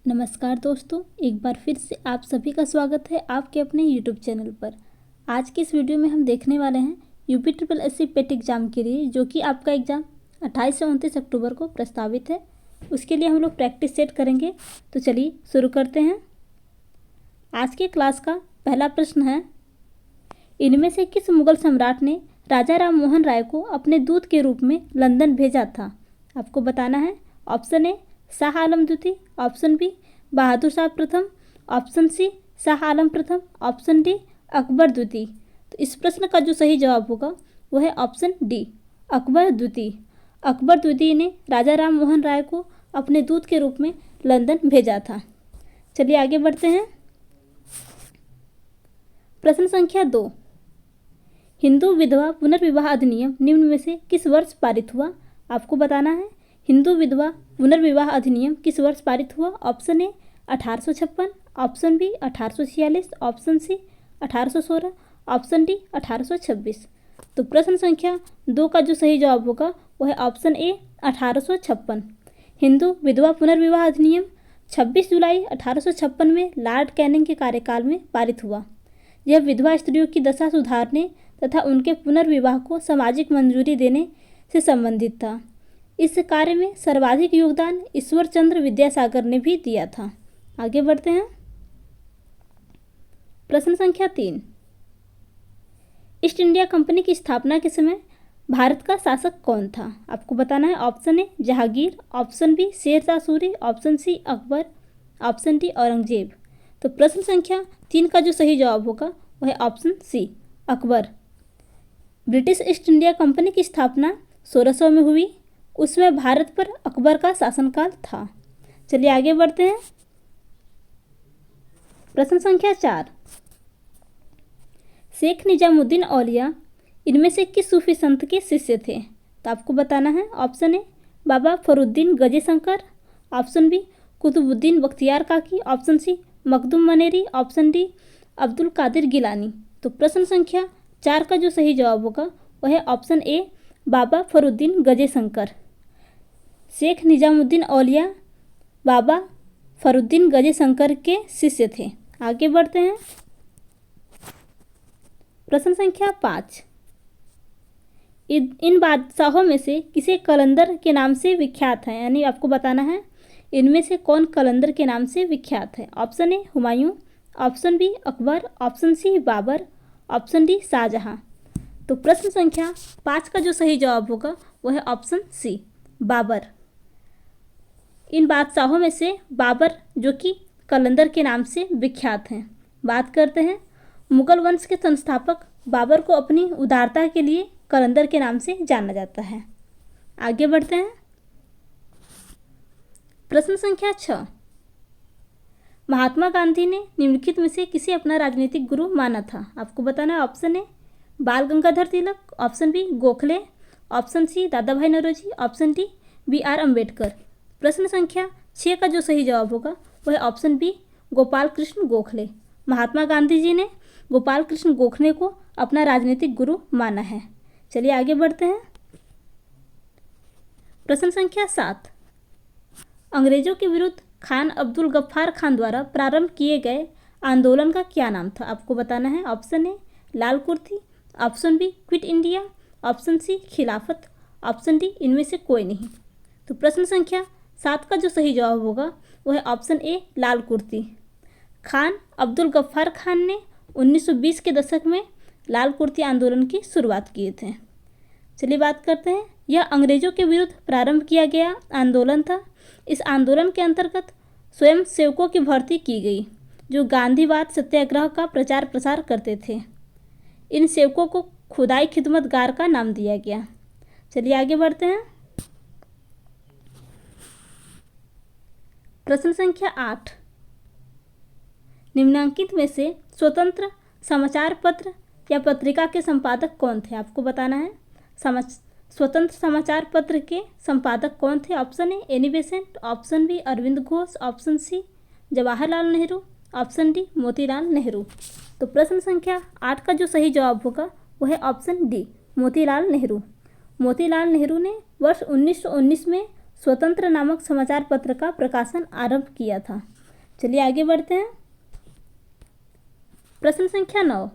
नमस्कार दोस्तों, एक बार फिर से आप सभी का स्वागत है आपके अपने YouTube चैनल पर। आज की इस वीडियो में हम देखने वाले हैं यूपी ट्रिपल एससी पेट एग्ज़ाम के लिए, जो कि आपका एग्ज़ाम 28 से 29 अक्टूबर को प्रस्तावित है। उसके लिए हम लोग प्रैक्टिस सेट करेंगे। तो चलिए शुरू करते हैं। आज के क्लास का पहला प्रश्न है, इनमें से किस मुगल सम्राट ने राजा राम मोहन राय को अपने दूत के रूप में लंदन भेजा था? आपको बताना है। ऑप्शन ए शाह आलम द्वितीय, ऑप्शन बी बहादुर शाह प्रथम, ऑप्शन सी शाह आलम प्रथम, ऑप्शन डी अकबर द्वितीय। तो इस प्रश्न का जो सही जवाब होगा वो है ऑप्शन डी, अकबर द्वितीय। अकबर द्वितीय ने राजा राम मोहन राय को अपने दूत के रूप में लंदन भेजा था। चलिए आगे बढ़ते हैं। प्रश्न संख्या 2, हिंदू विधवा पुनर्विवाह अधिनियम निम्न में से किस वर्ष पारित हुआ? आपको बताना है। हिंदू विधवा पुनर्विवाह अधिनियम किस वर्ष पारित हुआ? Option A 1856, option B 1846, option C 1816, option D 1826। तो प्रश्न संख्या 2 का जो सही जवाब होगा वो है ऑप्शन ए 1856। हिंदू विधवा पुनर्विवाह अधिनियम 26 जुलाई 1856 में लॉर्ड कैनिंग के कार्यकाल में पारित हुआ। यह विधवा स्त्रियों की दशा सुधारने तथा उनके पुनर्विवाह को सामाजिक मंजूरी देने से संबंधित था। इस कार्य में सर्वाधिक योगदान ईश्वर चंद्र विद्यासागर ने भी दिया था। आगे बढ़ते हैं। प्रश्न संख्या 3, ईस्ट इंडिया कंपनी की स्थापना के समय भारत का शासक कौन था? आपको बताना है। Option A Jahangir, option B Sher Shah Suri, option C Akbar, option D Aurangzeb. तो प्रश्न संख्या 3 का जो सही जवाब होगा वह है option C, Akbar. British East India Company की स्थापना 1600 में हुई। उसमें भारत पर अकबर का शासनकाल था। चलिए आगे बढ़ते हैं। प्रश्न संख्या 4, शेख निजामुद्दीन औलिया इनमें से किस सूफी संत के शिष्य थे? तो आपको बताना है। Option A Baba Fariduddin Ganje Shakar, option B Qutbuddin Bakhtiyar Kaki, option C Makhdoom Maneri, option D Abdul Qadir Gilani. तो प्रश्न संख्या 4 का जो सही जवाब होगा वह है ऑप्शन ए बाबा फरुद्दीन गजे शंकर। शेख निजामुद्दीन औलिया बाबा फरुद्दीन गजे शंकर के शिष्य थे। आगे बढ़ते हैं। प्रश्न संख्या 5, इन बादशाहों में से किसे कलंदर के नाम से विख्यात है? यानी आपको बताना है इनमें से कौन कलंदर के नाम से विख्यात है। Option A Humayun, option B Akbar, option C Babur, option D Shah Jahan. तो प्रश्न संख्या 5 का जो सही जवाब होगा वह है ऑप्शन सी, बाबर। इन बादशाहों में से बाबर जो कि कलंदर के नाम से विख्यात हैं। बात करते हैं। मुगल वंश के संस्थापक बाबर को अपनी उदारता के लिए कलंदर के नाम से जाना जाता है। आगे बढ़ते हैं। प्रश्न संख्या 6, महात्मा गांधी ने निम्नलिखित में से किसे अपना राजनीतिक गुरु माना था? आपको बताना है। Option A Bal Gangadhar Tilak, option B Gokhale, option C Dadabhai Naoroji, option D BR Ambedkar. प्रश्न संख्या 6 का जो सही जवाब होगा वह है ऑप्शन बी गोपाल कृष्ण गोखले। महात्मा गांधी जी ने गोपाल कृष्ण गोखले को अपना राजनीतिक गुरु माना है। चलिए आगे बढ़ते हैं। प्रश्न संख्या 7, अंग्रेजों के विरुद्ध खान अब्दुल गफ्फार खान द्वारा प्रारंभ किए गए आंदोलन का क्या नाम था? आपको बताना है। Option A Lal Kurti, option B quit India, option C Khilafat, option D इनमें से कोई नहीं। तो प्रश्न संख्या 7 का जो सही जवाब होगा वह है ऑप्शन ए लाल कुर्ती। खान अब्दुल गफ्फार खान ने 1920 के दशक में लाल कुर्ती आंदोलन की शुरुआत किए थे। चलिए बात करते हैं। यह अंग्रेजों के विरुद्ध प्रारंभ किया गया आंदोलन था। इस आंदोलन के अंतर्गत स्वयं सेवकों की भर्ती की गई जो गांधीवाद सत्याग्रह का प्रचार प्रसार करते थे। इन सेवकों को खुदाई खिदमतगार का नाम दिया गया। चलिए आगे बढ़ते हैं। प्रश्न संख्या 8, निम्नलिखित में से स्वतंत्र समाचार पत्र या पत्रिका के संपादक कौन थे? आपको बताना है। स्वतंत्र समाचार पत्र के संपादक कौन थे? Option A Annie Besant, option B Aurobindo Ghosh, option C Jawaharlal Nehru, option D Motilal Nehru. तो प्रश्न संख्या 8 का जो सही जवाब होगा वह है ऑप्शन डी मोतीलाल नेहरू। मोतीलाल नेहरू ने वर्ष 1919 में स्वतंत्र नामक समाचार पत्र का प्रकाशन आरंभ किया था। चलिए आगे बढ़ते हैं। प्रश्न संख्या 9,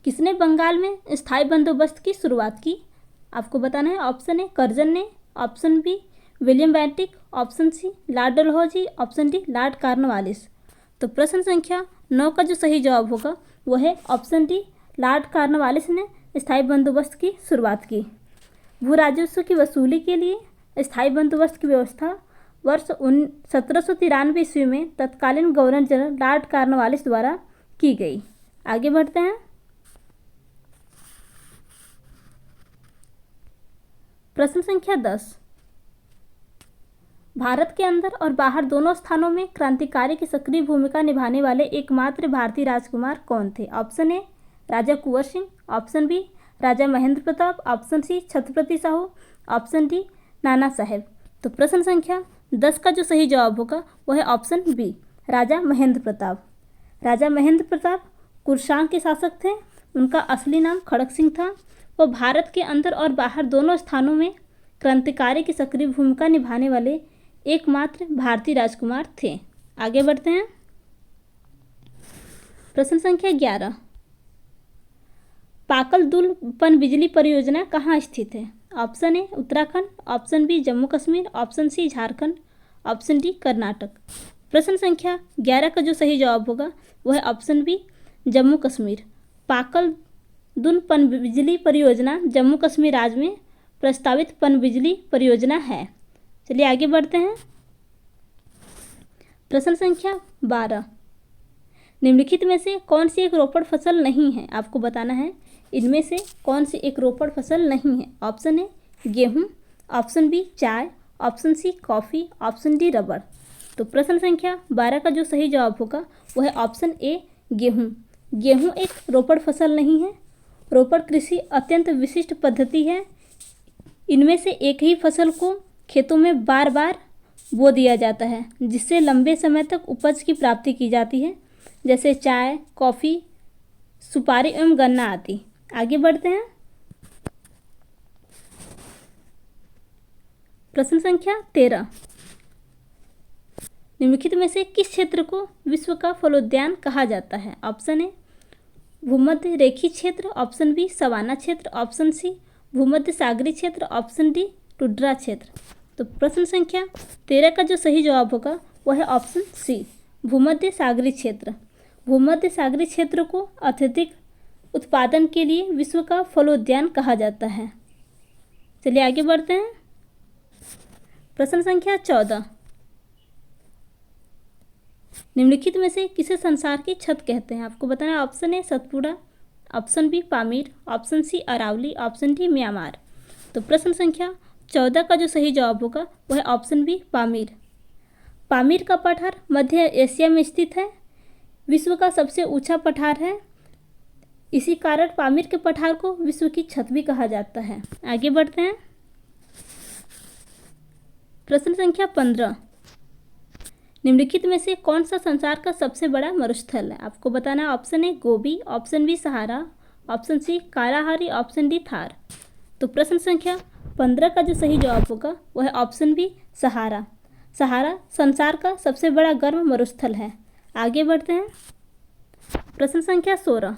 किसने बंगाल में स्थायी बंदोबस्त की शुरुआत की? आपको बताना है। ऑप्शन ए कर्जन ने, option B William Bentinck, option C Lord Dalhousie, option D Lord Cornwallis. तो प्रश्न संख्या 9 का जो सही जवाब होगा वह है ऑप्शन डी, लॉर्ड कॉर्नवालिस ने स्थायी बंदोबस्त की शुरुआत की। भू राजस्व की वसूली के लिए स्थायी बंदोबस्त की व्यवस्था वर्ष 1793 ईस्वी में तत्कालीन गवर्नर जनरल लॉर्ड कॉर्नवालिस द्वारा की गई। आगे बढ़ते हैं। प्रश्न संख्या 10, भारत के अंदर और बाहर दोनों स्थानों में क्रांतिकारी की सक्रिय भूमिका निभाने वाले एकमात्र भारतीय राजकुमार कौन थे? Option A Raja Kunwar Singh, option B Raja Mahendra Pratap, option C Chhatrapati Sahu, option D Nana Sahib. तो प्रश्न संख्या 10 का जो सही जवाब होगा वह है ऑप्शन बी, राजा महेंद्र प्रताप। राजा महेंद्र प्रताप कुर्शांग के शासक थे। उनका असली नाम खड़क सिंह था। वो भारत के अंदर और बाहर दोनों स्थानों में क्रांतिकारी की सक्रिय भूमिका निभाने वाले एकमात्र भारतीय राजकुमार थे। आगे बढ़ते हैं। प्रश्न संख्या 11, पाकल दुल पनबिजली परियोजना कहाँ स्थित है? Option A Uttarakhand, option B Jammu Kashmir, option C Jharkhand, option D Karnataka. प्रश्न संख्या 11 का जो सही जवाब होगा वह है ऑप्शन बी जम्मू कश्मीर। पाकल दुल पनबिजली परियोजना जम्मू कश्मीर राज्य में प्रस्तावित पनबिजली परियोजना है। चलिए आगे बढ़ते हैं। प्रश्न संख्या 12, निम्नलिखित में से कौन सी एक रोपड़ फसल नहीं है? आपको बताना है इनमें से कौन सी एक रोपड़ फसल नहीं है। ऑप्शन ए गेहूं, ऑप्शन बी चाय, option C coffee, option D रबड़। तो प्रश्न संख्या 12 का जो सही जवाब होगा वह है ऑप्शन ए गेहूं। गेहूं एक रोपड़ फसल नहीं है। रोपड़ कृषि अत्यंत विशिष्ट पद्धति है। इनमें से एक ही फसल को खेतों में बार बार बो दिया जाता है, जिससे लंबे समय तक उपज की प्राप्ति की जाती है, जैसे चाय, कॉफ़ी, सुपारी एवं गन्ना आदि। आगे बढ़ते हैं। प्रश्न संख्या 13, निम्नलिखित में से किस क्षेत्र को विश्व का फलोद्यान कहा जाता है? ऑप्शन ए भूमध्य रेखीय क्षेत्र, ऑप्शन बी सवाना क्षेत्र, ऑप्शन सी भूमध्य सागरीय क्षेत्र, ऑप्शन डी टुंड्रा क्षेत्र। तो प्रश्न संख्या 13 का जो सही जवाब होगा वह है ऑप्शन सी भूमध्य सागरीय क्षेत्र। भूमध्य सागरीय क्षेत्र को अत्यधिक उत्पादन के लिए विश्व का फलोद्यान कहा जाता है। चलिए आगे बढ़ते हैं। प्रश्न संख्या 14, निम्नलिखित में से किसे संसार की छत कहते हैं? आपको बताना है। Option A Satpura, option B Pamir, option C Aravalli, option D Myanmar. तो प्रश्न संख्या 14 का जो सही जवाब होगा वह है ऑप्शन बी पामीर। पामीर का पठार मध्य एशिया में स्थित है। विश्व का सबसे ऊंचा पठार है। इसी कारण पामीर के पठार को विश्व की छत भी कहा जाता है। आगे बढ़ते हैं। प्रश्न संख्या 15, निम्नलिखित में से कौन सा संसार का सबसे बड़ा मरुस्थल है? आपको बताना है। Option A Gobi, option B Sahara, option C Kalahari, option D Thar. तो प्रश्न संख्या 15 का जो सही जवाब होगा वह है ऑप्शन बी सहारा। सहारा संसार का सबसे बड़ा गर्म मरुस्थल है। आगे बढ़ते हैं। प्रश्न संख्या 16,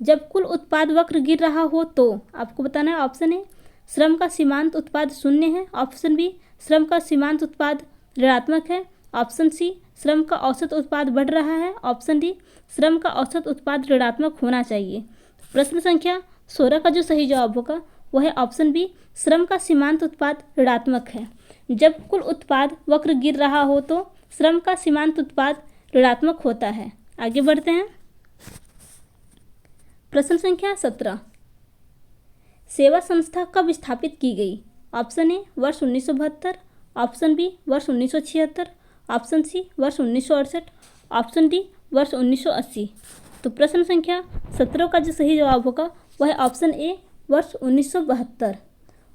जब कुल उत्पाद वक्र गिर रहा हो तो? आपको बताना है। ऑप्शन ए श्रम का सीमांत उत्पाद शून्य है, ऑप्शन बी श्रम का सीमांत उत्पाद ऋणात्मक है, ऑप्शन सी श्रम का औसत उत्पाद बढ़ रहा है, ऑप्शन डी श्रम का औसत उत्पाद ऋणात्मक होना चाहिए। प्रश्न संख्या 16 का जो सही जवाब होगा वह है ऑप्शन बी श्रम का सीमांत उत्पाद ऋणात्मक है। जब कुल उत्पाद वक्र गिर रहा हो तो श्रम का सीमांत उत्पाद ऋणात्मक होता है। आगे बढ़ते हैं। प्रश्न संख्या 17, सेवा संस्था कब स्थापित की गई? ऑप्शन ए वर्ष 1972, ऑप्शन बी वर्ष 1976, ऑप्शन सी वर्ष 1968, ऑप्शन डी वर्ष 1980। तो प्रश्न संख्या 17 का जो सही जवाब होगा वह है ऑप्शन ए वर्ष 1972।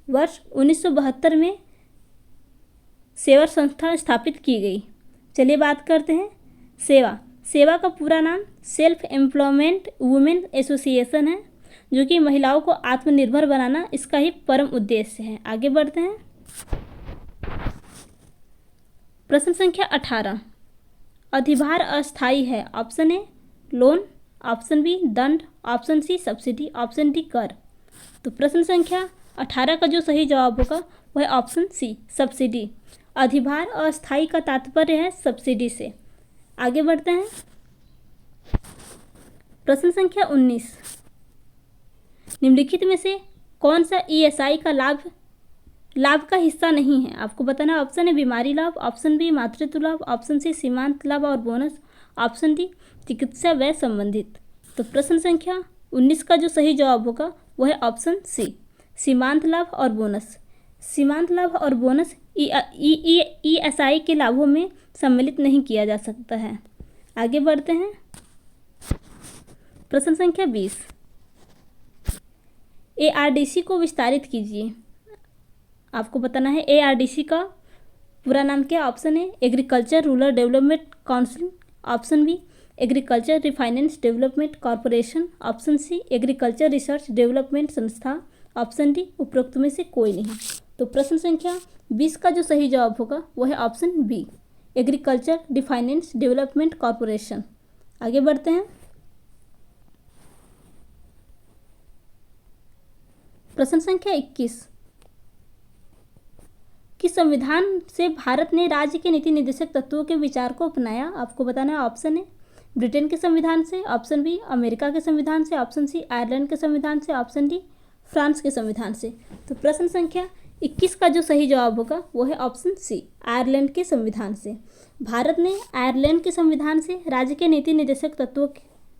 वर्ष 1972 में सेवा संस्था स्थापित की गई। चलिए बात करते हैं सेवा। सेवा का पूरा नाम सेल्फ एम्प्लॉयमेंट वुमेन एसोसिएशन है, जो कि महिलाओं को आत्मनिर्भर बनाना इसका ही परम उद्देश्य है। आगे बढ़ते हैं। प्रश्न संख्या 18, अधिभार अस्थायी है। Option A loan, option B दंड, option C subsidy, option D कर। तो प्रश्न संख्या 18 का जो सही जवाब होगा वह है ऑप्शन सी सब्सिडी। अधिभार अस्थायी का तात्पर्य है सब्सिडी से। आगे बढ़ते हैं। प्रश्न संख्या 19, निम्नलिखित में से कौन सा ईएसआई का लाभ का हिस्सा नहीं है? आपको बताना है। ऑप्शन ए बीमारी लाभ, ऑप्शन बी मातृत्व लाभ, ऑप्शन सी सीमांत लाभ और बोनस, ऑप्शन डी चिकित्सा व्यय संबंधित। तो प्रश्न संख्या 19 का जो सही जवाब होगा वह है ऑप्शन सी सीमांत लाभ और बोनस। सीमांत लाभ और बोनस ईएसआई के लाभों में सम्मिलित नहीं किया जा सकता है। आगे बढ़ते हैं। प्रश्न संख्या 20, एआरडीसी को विस्तारित कीजिए। आपको बताना है एआरडीसी का पूरा नाम क्या? Option A agriculture rural development council, option B agriculture refinance development corporation, option C agriculture research development संस्था, ऑप्शन डी उपरोक्त में से कोई नहीं। तो प्रश्न संख्या 20 का जो सही जवाब होगा वह है option B agriculture refinance development corporation. आगे बढ़ते हैं। प्रश्न संख्या 21, किस संविधान से भारत ने राज्य के नीति निर्देशक तत्वों के विचार को अपनाया? आपको बताना है। ऑप्शन ए ब्रिटेन के संविधान से, ऑप्शन बी अमेरिका के संविधान से, ऑप्शन सी आयरलैंड के संविधान से, ऑप्शन डी फ्रांस के संविधान से। तो प्रश्न संख्या 21 का जो सही जवाब होगा वो है ऑप्शन सी आयरलैंड के संविधान से। भारत ने आयरलैंड के संविधान से राज्य के नीति निर्देशक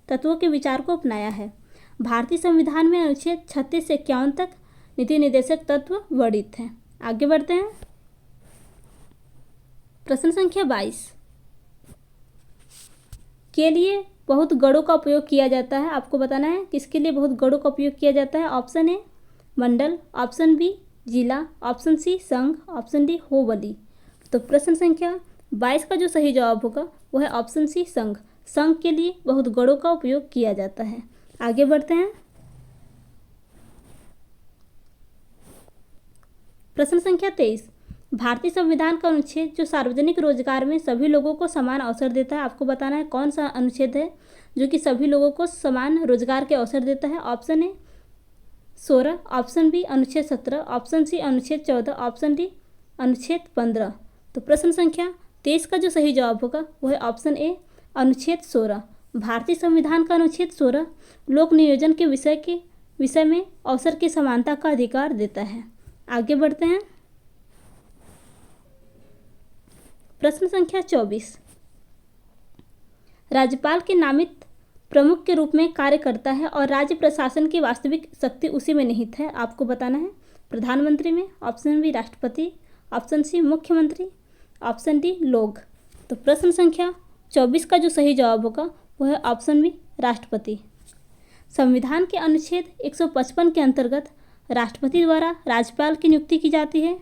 तत्वों के विचार को अपनाया है। भारतीय संविधान में अनुच्छेद 36 से 51 तक नीति निर्देशक तत्व वर्णित हैं। आगे बढ़ते हैं। प्रश्न संख्या 22, के लिए बहुत गणों का उपयोग किया जाता है। आपको बताना है किसके लिए बहुत गणों का उपयोग किया जाता है। ऑप्शन ए मंडल, ऑप्शन बी जिला, ऑप्शन सी संघ, ऑप्शन डी होबली। तो प्रश्न संख्या 22 का जो सही जवाब होगा वह है ऑप्शन सी संघ। संघ के लिए बहुत गणों का उपयोग किया जाता है। आगे बढ़ते हैं। प्रश्न संख्या 23, भारतीय संविधान का अनुच्छेद जो सार्वजनिक रोजगार में सभी लोगों को समान अवसर देता है। आपको बताना है कौन सा अनुच्छेद है जो कि सभी लोगों को समान रोजगार के अवसर देता है। ऑप्शन ए 16, ऑप्शन बी अनुच्छेद 17, ऑप्शन सी अनुच्छेद 14, ऑप्शन डी अनुच्छेद 15। तो प्रश्न संख्या 23 का जो सही जवाब होगा वह है ऑप्शन ए अनुच्छेद 16। भारतीय संविधान का अनुच्छेद 16 लोक नियोजन के विषय में अवसर की समानता का अधिकार देता है। आगे बढ़ते हैं। प्रश्न संख्या 24, राज्यपाल के नामित प्रमुख के रूप में कार्य करता है और राज्य प्रशासन की वास्तविक शक्ति उसी में निहित है। आपको बताना है प्रधानमंत्री में, ऑप्शन बी राष्ट्रपति, ऑप्शन सी मुख्यमंत्री, ऑप्शन डी लोग। तो प्रश्न संख्या 24 का जो सही जवाब होगा वह है ऑप्शन बी राष्ट्रपति। संविधान के अनुच्छेद 155 के अंतर्गत राष्ट्रपति द्वारा राज्यपाल की नियुक्ति की जाती है।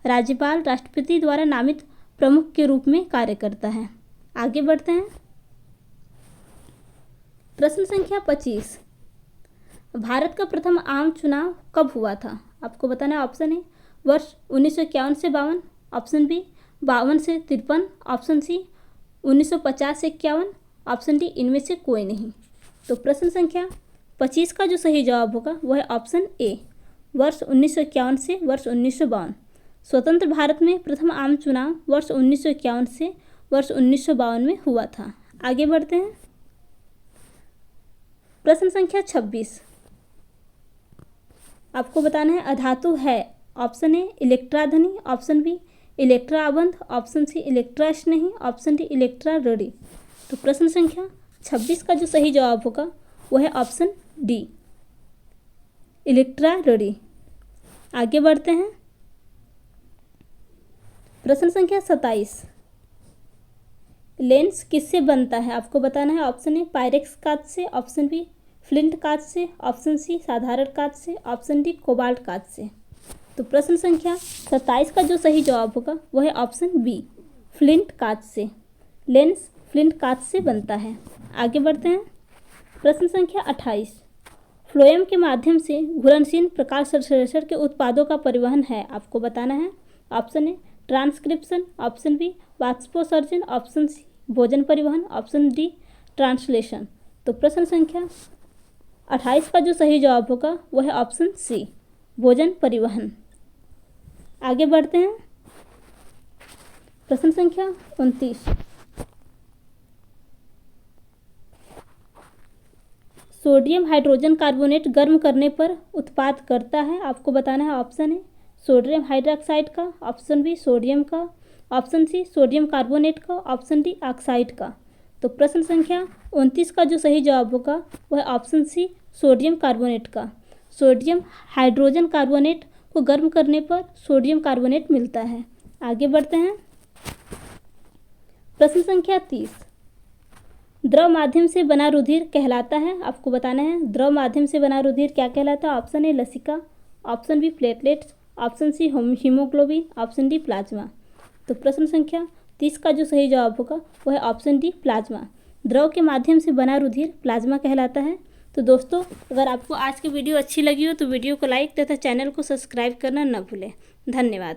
राज्यपाल राष्ट्रपति द्वारा नामित प्रमुख के रूप में कार्य करता है। आगे बढ़ते हैं। प्रश्न संख्या 25, भारत का प्रथम आम चुनाव कब हुआ था? आपको बताना है। ऑप्शन ए वर्ष 1951 से 52, ऑप्शन बी 52 से 53, ऑप्शन सी 1950 से 51, ऑप्शन डी इनमें से कोई नहीं। तो प्रश्न संख्या 25 का जो सही जवाब होगा वह है ऑप्शन ए वर्ष 1951 से वर्ष 1952। स्वतंत्र भारत में प्रथम आम चुनाव वर्ष 1951 से वर्ष 1952 में हुआ था। आगे बढ़ते हैं। प्रश्न संख्या 26, आपको बताना है अधातु है। ऑप्शन ए इलेक्ट्रा ध्वनि, ऑप्शन बी इलेक्ट्रा आबंध, ऑप्शन सी इलेक्ट्रा स्नेही, ऑप्शन डी इलेक्ट्रा रड़ी। तो प्रश्न संख्या 26 का जो सही जवाब होगा वह है ऑप्शन डी इलेक्ट्रा रड़ी। आगे बढ़ते हैं। प्रश्न संख्या 27, लेंस किससे बनता है? आपको बताना है। ऑप्शन ए पायरेक्स कांच से, ऑप्शन बी फ्लिंट कांच से, ऑप्शन सी साधारण कांच से, ऑप्शन डी कोबाल्ट कांच से। तो प्रश्न संख्या 27 का जो सही जवाब होगा वह है ऑप्शन बी फ्लिंट कांच से। लेंस फ्लिंट कांच से बनता है। आगे बढ़ते हैं। प्रश्न संख्या 28, फ्लोएम के माध्यम से घुलनशील प्रकाश संश्लेषण के उत्पादों का परिवहन है। आपको बताना है। Option A transcription, option B वाष्पोत्सर्जन, ऑप्शन सी भोजन परिवहन, ऑप्शन डी ट्रांसलेशन। तो प्रश्न संख्या 28 का जो सही जवाब होगा वह है ऑप्शन सी भोजन परिवहन। आगे बढ़ते हैं। प्रश्न संख्या 29, सोडियम हाइड्रोजन कार्बोनेट गर्म करने पर उत्पाद करता है। आपको बताना है ऑप्शन है सोडियम हाइड्रोक्साइड का, ऑप्शन बी सोडियम का, ऑप्शन सी सोडियम कार्बोनेट का, ऑप्शन डी ऑक्साइड का। तो प्रश्न संख्या 29 का जो सही जवाब होगा वह ऑप्शन सी सोडियम कार्बोनेट का। सोडियम हाइड्रोजन कार्बोनेट को गर्म करने पर सोडियम कार्बोनेट मिलता है। आगे बढ़ते हैं। प्रश्न संख्या 30, द्रव माध्यम से बना रुधिर कहलाता है। आपको बताना है द्रव माध्यम से बना रुधिर क्या कहलाता है। ऑप्शन ए लसिका, option B platelets, option C haemoglobin, option D plasma. तो प्रश्न संख्या 30 का जो सही जवाब होगा वह है ऑप्शन डी प्लाज्मा। द्रव के माध्यम से बना रुधिर प्लाज्मा कहलाता है। तो दोस्तों, अगर आपको आज की वीडियो अच्छी लगी हो तो वीडियो को लाइक तथा चैनल को सब्सक्राइब करना न भूलें। धन्यवाद।